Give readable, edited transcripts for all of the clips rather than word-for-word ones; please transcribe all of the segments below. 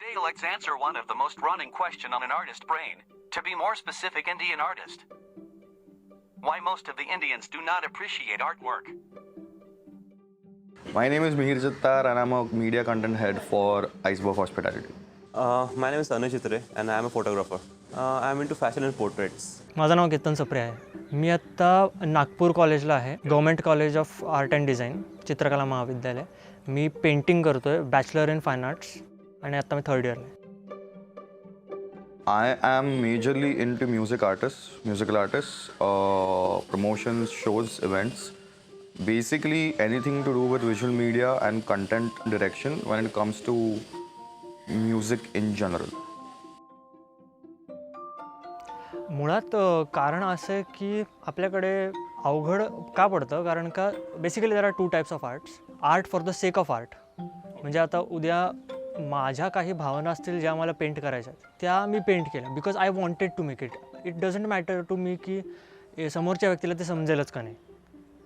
Today let's answer one of the most running question on an artist brain. To be more specific, Indian artist. Why most of the Indians do not appreciate artwork. My name is Mihir Jittar and I'm a media content head for Iceberg Hospitality. My name is Anuj Chitre and I am a photographer. I am into fashion and portraits. माझं नाव केतन सप्रे आहे. मी आत्ता नागपूर कॉलेजला आहे, government college of art and design, चित्रकला महाविद्यालय. मी painting करतो आहे, bachelor in fine arts, आणि आत्ता मी 3rd इयरला आहे. I am majorly into musical artists, promotions, shows, events. Basically anything to do with visual media and content direction when it comes to music in general. मुळात कारण असं आहे की आपल्याकडे अवघड का पडतं, कारण का basically there are 2 types of arts. Art for the sake of art, म्हणजे आता उद्या माझ्या काही भावना असतील ज्या मला पेंट करायच्या त्या मी पेंट केल्या because I wanted to make it. It doesn't matter to me की समोरच्या व्यक्तीला ते समजेलच का नाही.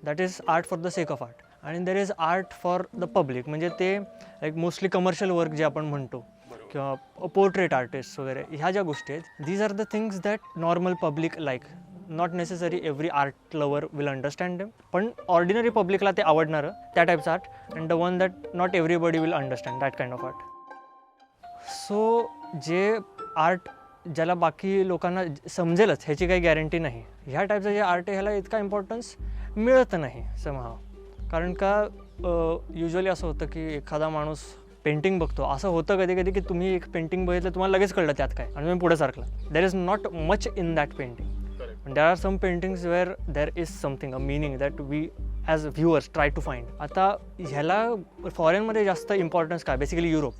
That is art for the sake of art. आणि there is art for the public, म्हणजे ते लाईक मोस्टली कमर्शियल वर्क जे आपण म्हणतो, किंवा पोर्ट्रेट आर्टिस्ट वगैरे ह्या ज्या गोष्टी आहेत, these are the things that normal public like. Not necessary every art lover will understand them, पण ऑर्डिनरी पब्लिकला ते आवडणारं त्या टाईपचं art. And the one that not everybody will understand that kind of art. So जे art ज्याला बाकी लोकांना समजेलच ह्याची काही गॅरंटी नाही, ह्या टाईपचं जे आर्ट आहे ह्याला इतका इम्पॉर्टन्स मिळत नाही समहाव. कारण का युजली असं होतं की एखादा माणूस पेंटिंग बघतो, असं होतं कधी कधी की तुम्ही एक पेंटिंग बघितलं, तुम्हाला लगेच कळलं त्यात काय, आणि तुम्ही पुढे सारखला. There is not much in that painting. There are some paintings where there is something, a meaning that we as viewers try to find. आता ह्याला फॉरेनमध्ये जास्त इम्पॉर्टन्स काय, basically Europe.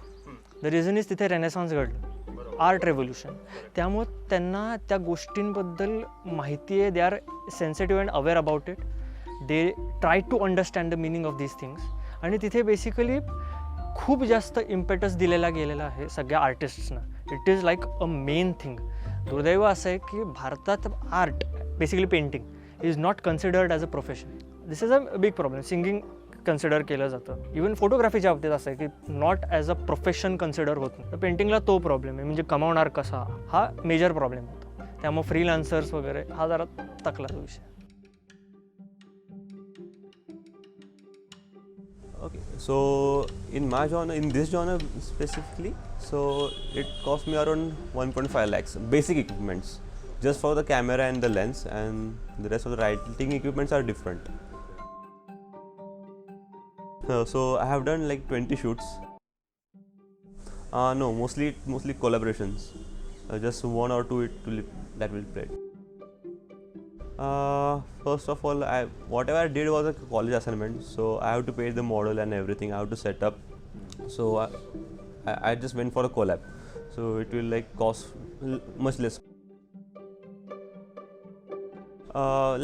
The reason is तिथे रेनेसॉन्स घडलं, art revolution. त्यामुळे त्यांना त्या गोष्टींबद्दल माहिती आहे, they are sensitive and aware about it. They try to understand the meaning of these things. आणि तिथे बेसिकली खूप जास्त इम्पेटस दिलेला गेलेला आहे सगळ्या आर्टिस्ट्सना. It is like a main thing. दुर्दैव असं आहे की भारतात art, basically painting, is not considered as a profession. This is a big problem. Singing consider केलं जातं, इवन फोटोग्राफीच्या बाबतीत असं आहे की not as a profession consider होत नाही. तर पेंटिंगला तो प्रॉब्लेम आहे, म्हणजे कमावणार कसा, हा मेजर प्रॉब्लेम होतो. त्यामुळे फ्रीलान्सर्स वगैरे हा जरा तकलाचा विषय. Okay, so in my genre, in this genre specifically, so it cost me around 1.5 lakhs. Basic equipments, just for the camera and the lens, and the rest of the writing equipments are different. So I have done like 20 shoots. No, mostly collaborations. Just 1 or 2 that will play. First of all, whatever I did was a college assignment, so I have to pay the model and everything. I have to set up. So I just went for a collab. So it will like cost much less.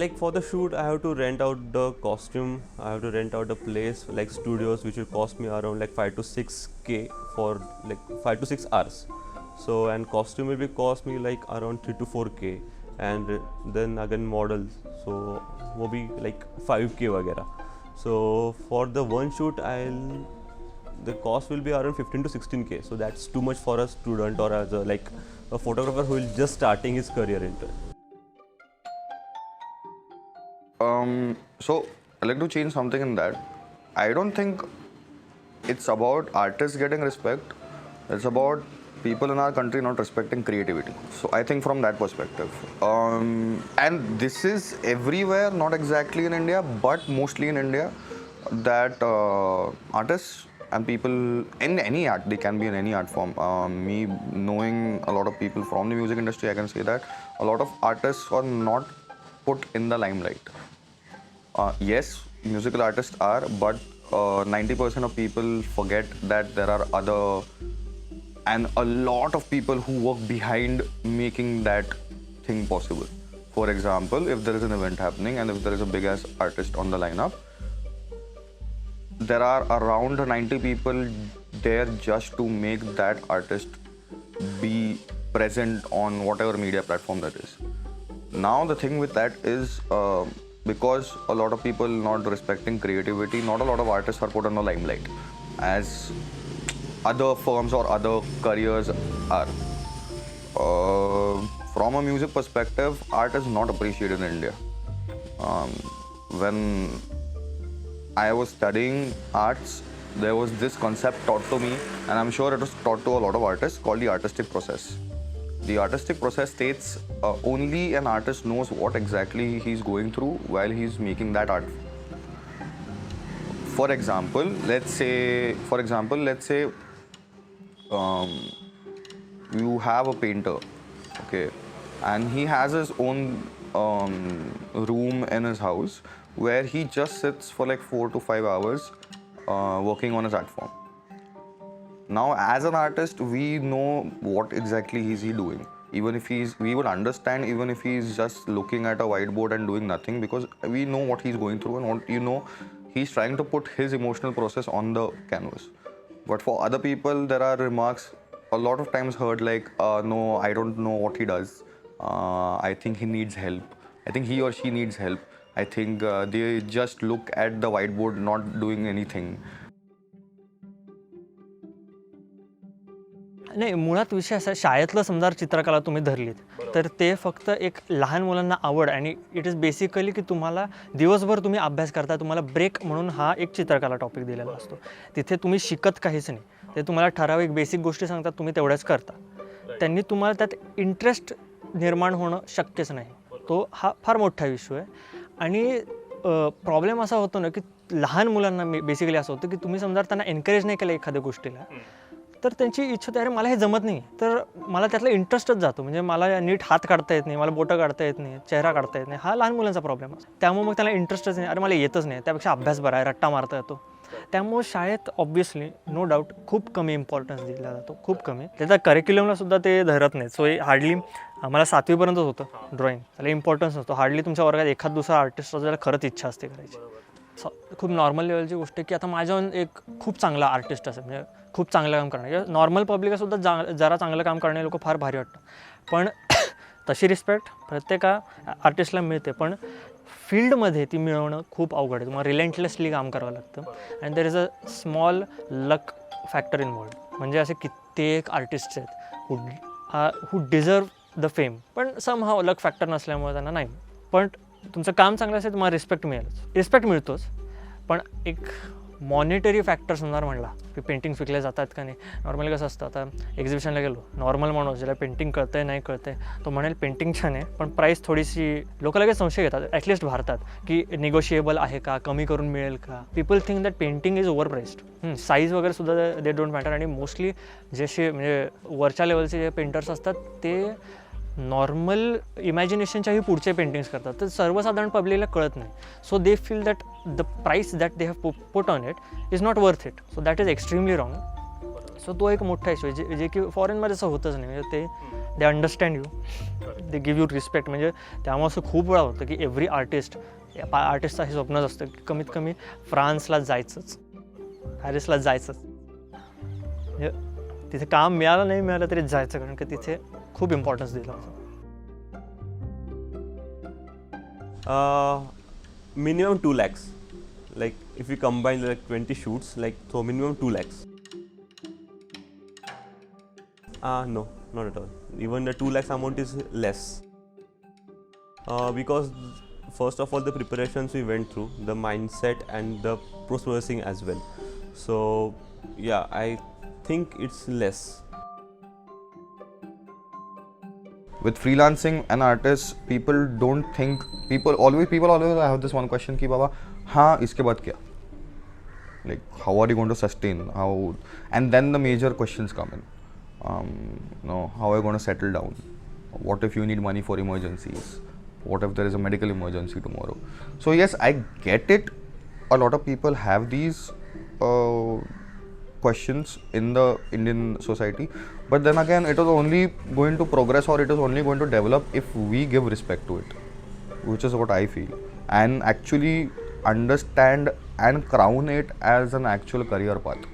Like for the shoot, I have to rent out the costume. I have to rent out the place, like studios, which will cost me around like 5 to 6K for like 5 to 6 hours. So and costume will be cost me like around 3 to 4K. And then again models, so वो भी like 5K वगैरह. So for the one shoot, the cost will be around 15 to 16K. So that's too much for a student or as a photographer who is just starting his career into it. So I'd like to change something in that. I don't think it's about artists getting respect. It's about people in our country not respecting creativity. So I think from that perspective, and this is everywhere, not exactly in India, but mostly in India, that artists and people in any art, they can be in any art form. Me knowing a lot of people from the music industry, I can say that a lot of artists are not put in the limelight. Yes, musical artists are, but 90% of people forget that there are other and a lot of people who work behind making that thing possible. For example, if there is an event happening and if there is a big ass artist on the lineup, there are around 90 people there just to make that artist be present on whatever media platform that is. Now the thing with that is because a lot of people not respecting creativity, not a lot of artists are put on the limelight. As other firms or other careers are. From a music perspective, art is not appreciated in India. When I was studying arts, there was this concept taught to me, and I'm sure it was taught to a lot of artists, called the artistic process. The artistic process states only an artist knows what exactly he's going through while he's making that art. For example, let's say you have a painter, okay, and he has his own room in his house where he just sits for like 4 to 5 hours working on his art form. Now, as an artist, we know what exactly is he doing. Even if we would understand even if he's just looking at a whiteboard and doing nothing, because we know what he's going through and what, he's trying to put his emotional process on the canvas. But for other people, there are remarks a lot of times heard like, no, I don't know what he does. I think he needs help. I think he or she needs help. I think they just look at the whiteboard not doing anything. नाही, मुळात विषय असा, शाळेतलं समजा चित्रकला तुम्ही धरलीत तर ते फक्त एक लहान मुलांना आवड, आणि इट इज बेसिकली की तुम्हाला दिवसभर तुम्ही अभ्यास करता, तुम्हाला ब्रेक म्हणून हा एक चित्रकला टॉपिक दिलेला असतो. तिथे तुम्ही शिकत काहीच नाही, ते तुम्हाला ठराविक बेसिक गोष्टी सांगतात, तुम्ही तेवढ्याच करता. त्यांनी तुम्हाला त्यात इंटरेस्ट निर्माण होणं शक्यच नाही. तो हा फार मोठा इश्यू आहे. आणि प्रॉब्लेम असा होतो ना की लहान मुलांना बेसिकली असं होतं की तुम्ही समजा त्यांना एनकरेज नाही केलं एखाद्या गोष्टीला, तर त्यांची इच्छा होते, अरे मला हे जमत नाही, तर मला त्यातला इंटरेस्टच जातो. म्हणजे मला नीट हात काढता येत नाही, मला बोटं काढता येत नाही, चेहरा काढता येत नाही. हा लहान मुलांचा प्रॉब्लेम आहे. त्यामुळे मग त्याला इंटरेस्टच नाही, अरे मला येतच नाही, त्यापेक्षा अभ्यास बरा आहे, रट्टा मारता येतो. त्यामुळे शाळेत ऑब्व्हियसली नो डाऊट खूप कमी इम्पॉर्टन्स दिला जातो, खूप कमी. त्याचा करिक्युलमला सुद्धा ते धरत नाहीत. सो हार्डली आम्हाला 7वीपर्यंतच होतं ड्रॉइंग, त्याला इम्पॉर्टन्स नसतो. हार्डली तुमच्या वर्गात एखाद दुसरा आर्टिस्ट असतो ज्याला खरंच इच्छा असते करायची. खूप नॉर्मल लेवलची गोष्ट आहे की आता माझ्याहून एक खूप चांगला आर्टिस्ट असेल, म्हणजे खूप चांगलं काम करणार, नॉर्मल पब्लिकसुद्धा जरा चांगलं काम करणारे लोक फार भारी वाटतं. पण तशी रिस्पेक्ट प्रत्येका आर्टिस्टला मिळते, पण फील्डमध्ये ती मिळवणं खूप अवघड आहे. तुम्हाला रिलेंटलेसली काम करावं लागतं. And there is a small luck factor involved. म्हणजे असे कित्येक आर्टिस्ट्स आहेत हू डिझर्व द फेम, पण समहाव लक फॅक्टर नसल्यामुळे त्यांना नाही. पण तुमचं काम चांगलं असेल तुम्हाला रिस्पेक्ट मिळेलच, रिस्पेक्ट मिळतोच. पण एक मॉनिटरी फॅक्टर समजा म्हणला की पेंटिंग विकल्या जातात का नाही. नॉर्मली कसं असतं, आता एक्झिबिशनला गेलो, नॉर्मल माणूस ज्याला पेंटिंग कळतं आहे नाही कळतं आहे तो म्हणेल पेंटिंग छान आहे, पण प्राईस थोडीशी लोक लगेच संशय घेतात, ॲटलिस्ट भारतात, की निगोशिएबल आहे का, कमी करून मिळेल का. People think that painting is overpriced. Size वगैरे सुद्धा दे डोंट मॅटर. आणि मोस्टली जसे म्हणजे वरच्या लेवलचे जे पेंटर्स असतात ते नॉर्मल इमॅजिनेशनच्याही पुढचे पेंटिंग्स करतात, तर सर्वसाधारण पब्लिकला कळत नाही. So they feel that the price that they have put on it is not worth it. So that is extremely wrong. So तो एक मोठा इश्यू आहे जे की फॉरेनमध्ये असं होतच नाही. म्हणजे they understand you, they give you respect. म्हणजे त्यामुळे असं खूप वेळा होतं की एव्हरी आर्टिस्टचं हे स्वप्नच असतं की कमीत कमी फ्रान्सला जायचंच, पॅरिसला जायचंच. म्हणजे तिथे काम मिळालं नाही मिळालं तरी जायचं, कारण की तिथे खूप इम्पॉर्टन्स दिला होता. Minimum 2 lakhs. Like if we combine like 20 shoots, like so minimum 2 lakhs. No, not at all. Even the 2 lakhs amount is less. Because first of all the preparations we went through, the mindset and the post-processing as well. So yeah, I think it's less. With freelancing and artists, people always have this one question कि बाबा हाँ इसके बाद क्या, like how are you going to sustain, and then the major questions come in. How are you going to settle down, what if you need money for emergencies, what if there is a medical emergency tomorrow. So yes, I get it, a lot of people have these questions in the Indian society, but then again it is only going to progress or it is only going to develop if we give respect to it, which is what I feel, and actually understand and crown it as an actual career path.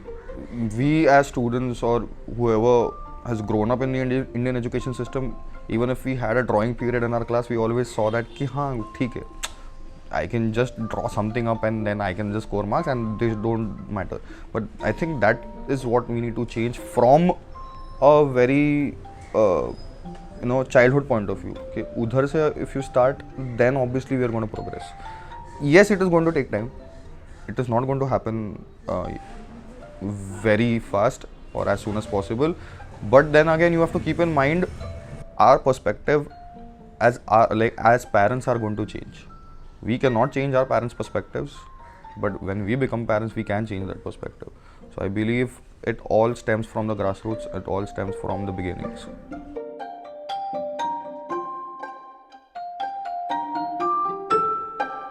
We as students or whoever has grown up in the Indian education system, even if we had a drawing period in our class, we always saw that कि हाँ ठीक है, I can just draw something up and then I can just score marks and they don't matter. But I think that is what we need to change from a very childhood point of view. Okay, udhar se if you start, then obviously we are going to progress. Yes, it is going to take time. It is not going to happen very fast or as soon as possible. But then again, you have to keep in mind our perspective as parents are going to change. We cannot change our parents' perspectives, but when we become parents, we can change that perspective. So I believe it all stems from the grassroots. It all stems from the beginnings.